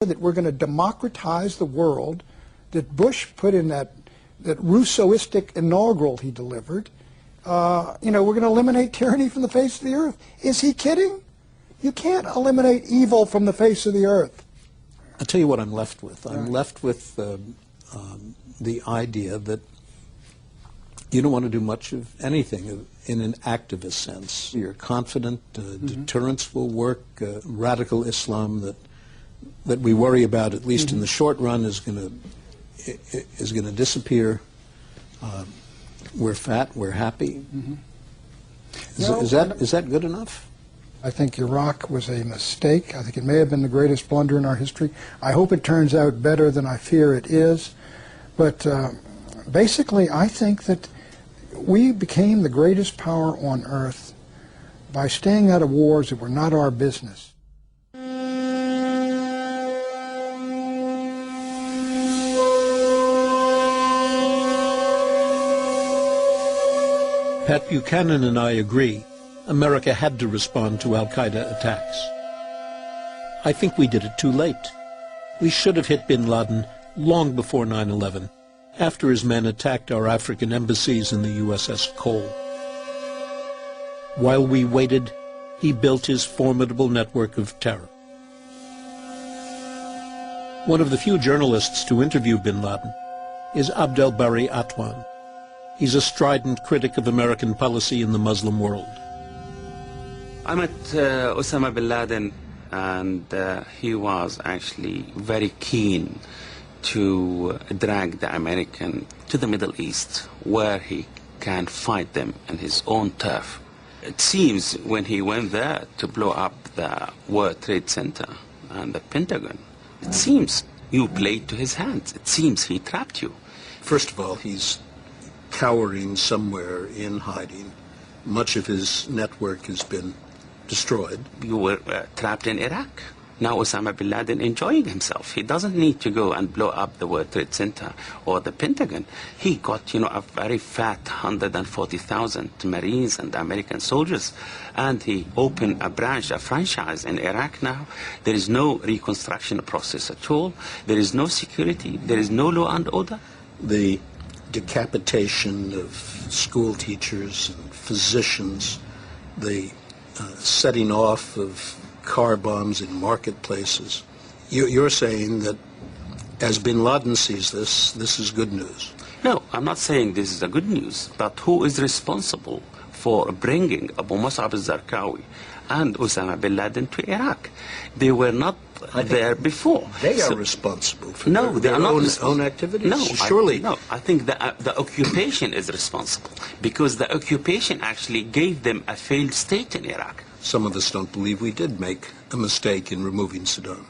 that we're going to democratize the world, that Bush put in that Rousseauistic inaugural he delivered. We're going to eliminate tyranny from the face of the earth. Is he kidding? You can't eliminate evil from the face of the earth. I'll tell you what I'm left with. I'm left with the idea that you don't want to do much of anything in an activist sense. You're confident deterrence will work. Radical Islam that we worry about, at least in the short run, is going to disappear. We're fat. We're happy. Is that good enough? I think Iraq was a mistake. I think it may have been the greatest blunder in our history. I hope it turns out better than I fear it is. But basically, I think that we became the greatest power on earth by staying out of wars that were not our business. Pat Buchanan and I agree. America had to respond to al-Qaeda attacks. I think we did it too late. We should have hit bin Laden long before 9/11, after his men attacked our African embassies in the USS Cole. While we waited, he built his formidable network of terror. One of the few journalists to interview bin Laden is Abdel Bari Atwan. He's a strident critic of American policy in the Muslim world. I met Osama bin Laden, and he was actually very keen to drag the American to the Middle East, where he can fight them on his own turf. It seems when he went there to blow up the World Trade Center and the Pentagon, it seems you played to his hands. It seems he trapped you. First of all, he's cowering somewhere in hiding. Much of his network has been destroyed. You were trapped in Iraq. Now Osama bin Laden enjoying himself. He doesn't need to go and blow up the World Trade Center or the Pentagon. He got, a very fat 140,000 Marines and American soldiers, and he opened a franchise in Iraq now. There is no reconstruction process at all. There is no security. There is no law and order. The decapitation of school teachers and physicians, the setting off of car bombs in marketplaces. You're saying that as bin Laden sees this is good news? No, I'm not saying this is a good news, but who is responsible for bringing Abu Mus'ab al-Zarqawi and Osama bin Laden to Iraq? They were not there before. They are responsible for their own activities? No, surely. I think the occupation is responsible, because the occupation actually gave them a failed state in Iraq. Some of us don't believe we did make a mistake in removing Saddam.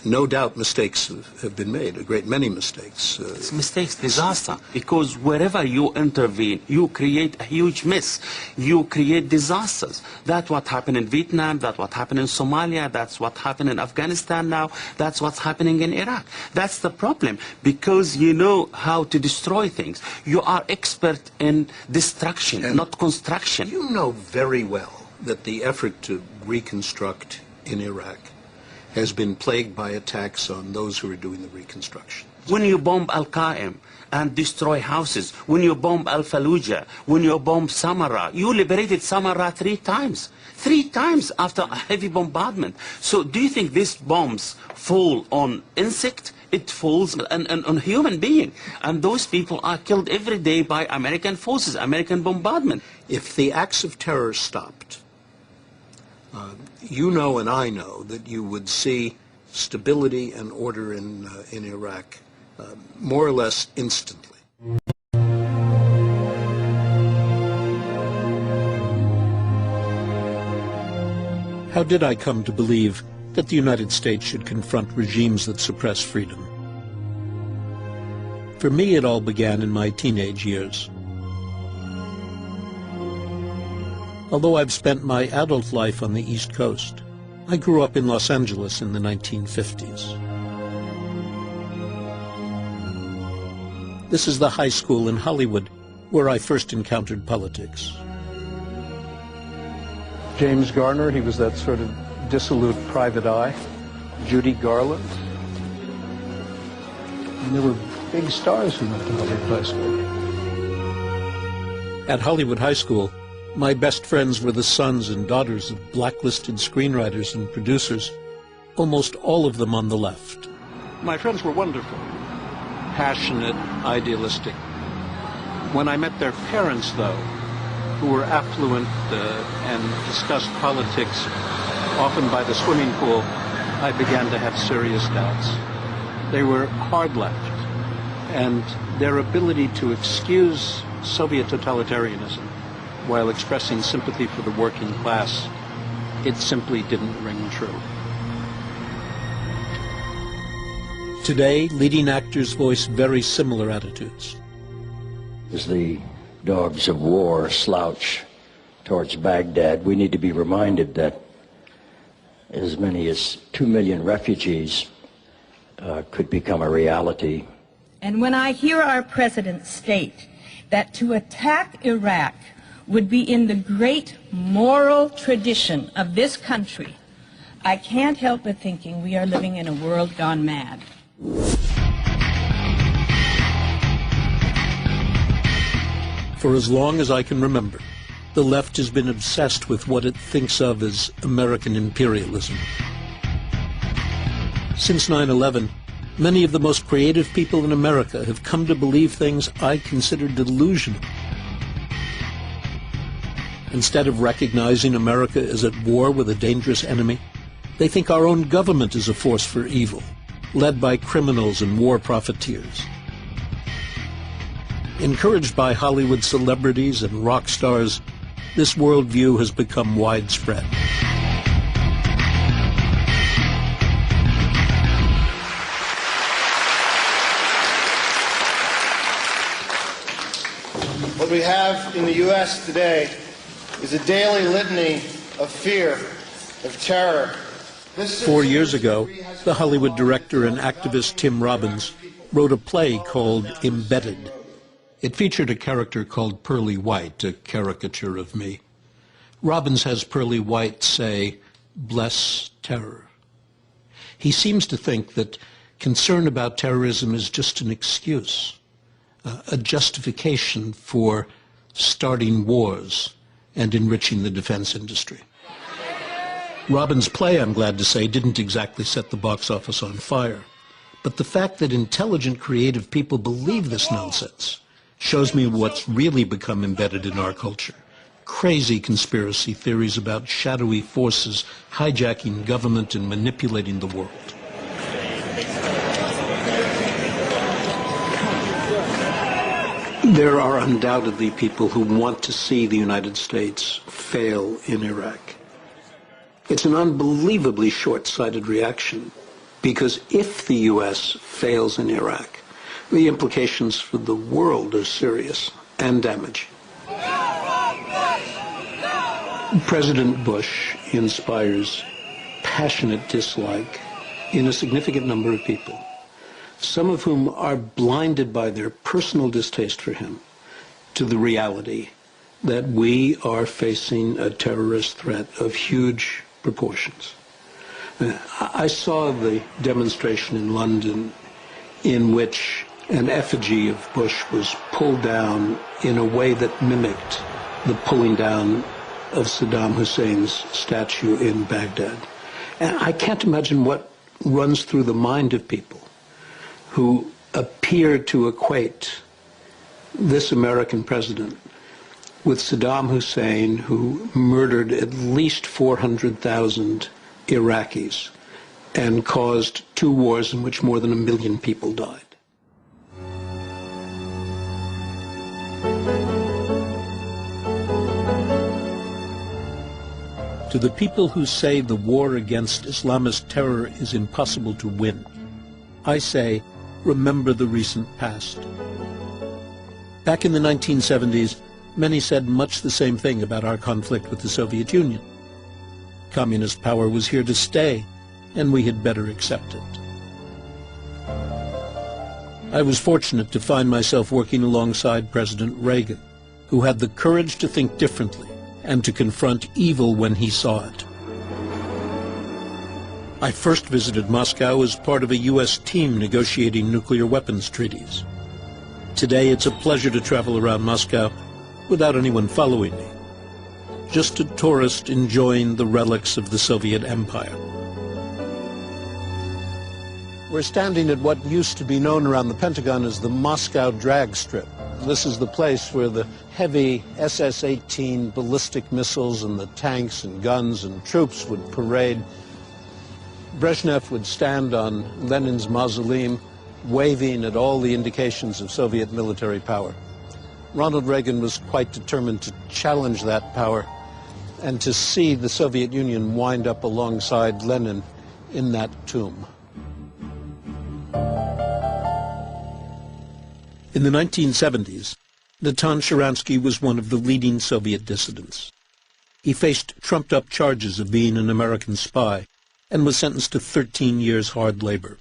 No doubt mistakes have been made, a great many mistakes. It's mistakes, disaster, because wherever you intervene, you create a huge mess. You create disasters. That's what happened in Vietnam, that's what happened in Somalia, that's what happened in Afghanistan now, that's what's happening in Iraq. That's the problem, because you know how to destroy things. You are expert in destruction, and not construction. You know very well that the effort to reconstruct in Iraq has been plagued by attacks on those who are doing the reconstruction. When you bomb Al-Qaim and destroy houses, when you bomb Al-Fallujah, when you bomb Samarra, you liberated Samarra 3 times. 3 times after a heavy bombardment. So do you think these bombs fall on insect? It falls on human being. And those people are killed every day by American forces, American bombardment. If the acts of terror stopped, you know and I know that you would see stability and order in Iraq more or less instantly. How did I come to believe that the United States should confront regimes that suppress freedom? For me, it all began in my teenage years. Although I've spent my adult life on the East Coast, I grew up in Los Angeles in the 1950s. This is the high school in Hollywood where I first encountered politics. James Garner, he was that sort of dissolute private eye. Judy Garland. And there were big stars who went to Hollywood High School. At Hollywood High School, my best friends were the sons and daughters of blacklisted screenwriters and producers, almost all of them on the left. My friends were wonderful, passionate, idealistic. When I met their parents, though, who were affluent and discussed politics, often by the swimming pool, I began to have serious doubts. They were hard left, and their ability to excuse Soviet totalitarianism while expressing sympathy for the working class, it simply didn't ring true. Today, leading actors voice very similar attitudes. As the dogs of war slouch towards Baghdad, we need to be reminded that as many as 2 million refugees could become a reality. And when I hear our president state that to attack Iraq would be in the great moral tradition of this country, I can't help but thinking we are living in a world gone mad. For as long as I can remember, the left has been obsessed with what it thinks of as American imperialism. Since 9/11, many of the most creative people in America have come to believe things I consider delusional. Instead of recognizing America as at war with a dangerous enemy, they think our own government is a force for evil, led by criminals and war profiteers. Encouraged by Hollywood celebrities and rock stars, this worldview has become widespread. What we have in the U.S. today is a daily litany of fear, of terror. 4 years ago, the Hollywood director and activist Tim Robbins wrote a play called Embedded. It featured a character called Perle White, a caricature of me. Robbins has Perle White say, "Bless terror." He seems to think that concern about terrorism is just an excuse, a justification for starting wars and enriching the defense industry. Robbins' play, I'm glad to say, didn't exactly set the box office on fire. But the fact that intelligent, creative people believe this nonsense shows me what's really become embedded in our culture. Crazy conspiracy theories about shadowy forces hijacking government and manipulating the world. There are undoubtedly people who want to see the United States fail in Iraq. It's an unbelievably short-sighted reaction, because if the U.S. fails in Iraq, the implications for the world are serious and damaging. President Bush inspires passionate dislike in a significant number of people, some of whom are blinded by their personal distaste for him to the reality that we are facing a terrorist threat of huge proportions. I saw the demonstration in London in which an effigy of Bush was pulled down in a way that mimicked the pulling down of Saddam Hussein's statue in Baghdad. And I can't imagine what runs through the mind of people who appear to equate this American president with Saddam Hussein, who murdered at least 400,000 Iraqis and caused 2 wars in which more than 1 million people died. To the people who say the war against Islamist terror is impossible to win, I say, remember the recent past. Back in the 1970s, many said much the same thing about our conflict with the Soviet Union. Communist power was here to stay, and we had better accept it. I was fortunate to find myself working alongside President Reagan, who had the courage to think differently and to confront evil when he saw it. I first visited Moscow as part of a U.S. team negotiating nuclear weapons treaties. Today, it's a pleasure to travel around Moscow without anyone following me. Just a tourist enjoying the relics of the Soviet Empire. We're standing at what used to be known around the Pentagon as the Moscow drag strip. This is the place where the heavy SS-18 ballistic missiles and the tanks and guns and troops would parade. Brezhnev would stand on Lenin's mausoleum, waving at all the indications of Soviet military power. Ronald Reagan was quite determined to challenge that power and to see the Soviet Union wind up alongside Lenin in that tomb. In the 1970s, Natan Sharansky was one of the leading Soviet dissidents. He faced trumped-up charges of being an American spy and was sentenced to 13 years hard labor.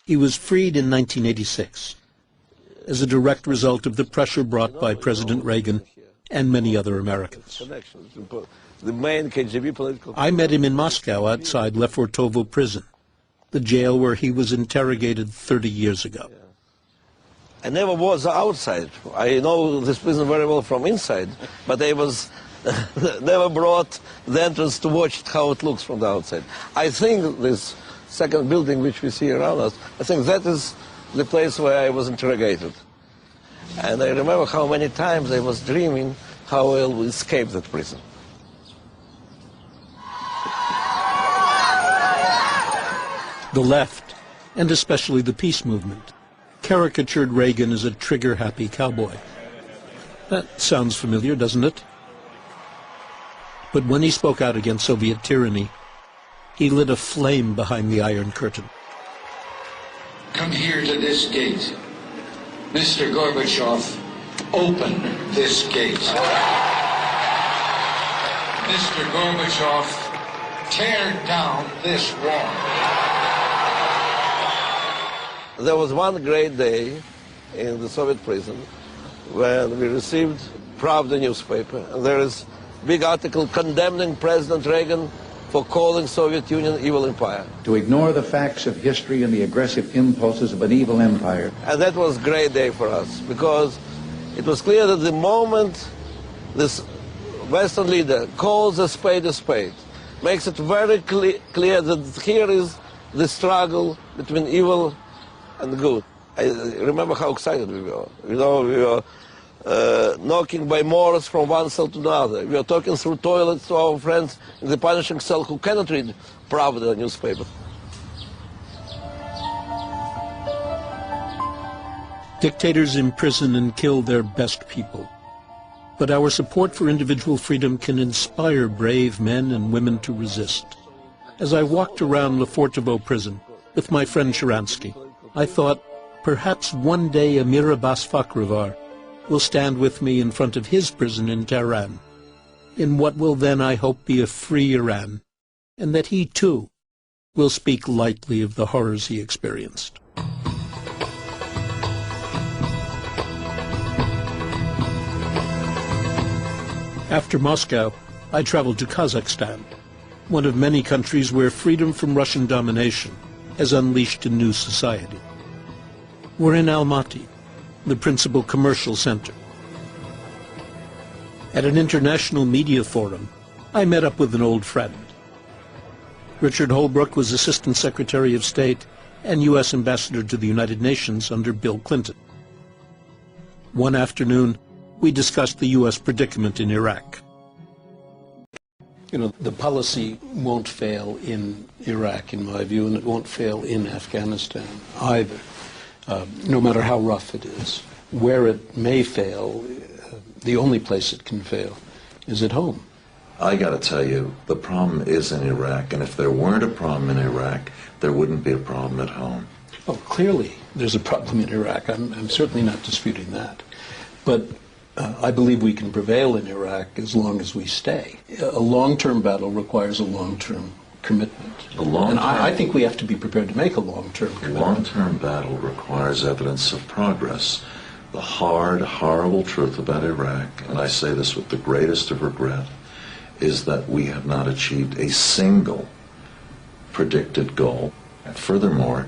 He was freed in 1986 as a direct result of the pressure brought by President Reagan and many other Americans. I met him in Moscow outside Lefortovo prison, the jail where he was interrogated 30 years ago. I never was outside. I know this prison very well from inside, but I was never brought the entrance to watch how it looks from the outside. I think this second building which we see around us, I think that is the place where I was interrogated. And I remember how many times I was dreaming how I will escape that prison. The left, and especially the peace movement, caricatured Reagan as a trigger-happy cowboy. That sounds familiar, doesn't it? But when he spoke out against Soviet tyranny, he lit a flame behind the Iron Curtain. Come here to this gate. Mr. Gorbachev, open this gate. Mr. Gorbachev, tear down this wall. There was one great day in the Soviet prison when we received Pravda newspaper, and there is a big article condemning President Reagan for calling Soviet Union evil empire. To ignore the facts of history and the aggressive impulses of an evil empire. And that was a great day for us, because it was clear that the moment this Western leader calls a spade, makes it very clear that here is the struggle between evil and good. I remember how excited we were. You know, we were knocking by morals from one cell to another. We were talking through toilets to our friends in the punishing cell who cannot read Pravda newspaper. Dictators imprison and kill their best people. But our support for individual freedom can inspire brave men and women to resist. As I walked around Lefortovo prison with my friend Sharansky, I thought, perhaps one day Amir Abbas Fakhrivar will stand with me in front of his prison in Tehran, in what will then, I hope, be a free Iran, and that he, too, will speak lightly of the horrors he experienced. After Moscow, I traveled to Kazakhstan, one of many countries where freedom from Russian domination has unleashed a new society. We're in Almaty, the principal commercial center. At an international media forum, I met up with an old friend. Richard Holbrooke was Assistant Secretary of State and U.S. Ambassador to the United Nations under Bill Clinton. One afternoon, we discussed the U.S. predicament in Iraq. You know, the policy won't fail in Iraq, in my view, and it won't fail in Afghanistan either, no matter how rough it is. Where it may fail, the only place it can fail is at home. I got to tell you, the problem is in Iraq, and if there weren't a problem in Iraq, there wouldn't be a problem at home. Oh, clearly there's a problem in Iraq. I'm certainly not disputing that. But I believe we can prevail in Iraq as long as we stay. A long-term battle requires a long-term commitment. And I think we have to be prepared to make a long-term commitment. A long-term battle requires evidence of progress. The hard, horrible truth about Iraq, and I say this with the greatest of regret, is that we have not achieved a single predicted goal. And furthermore,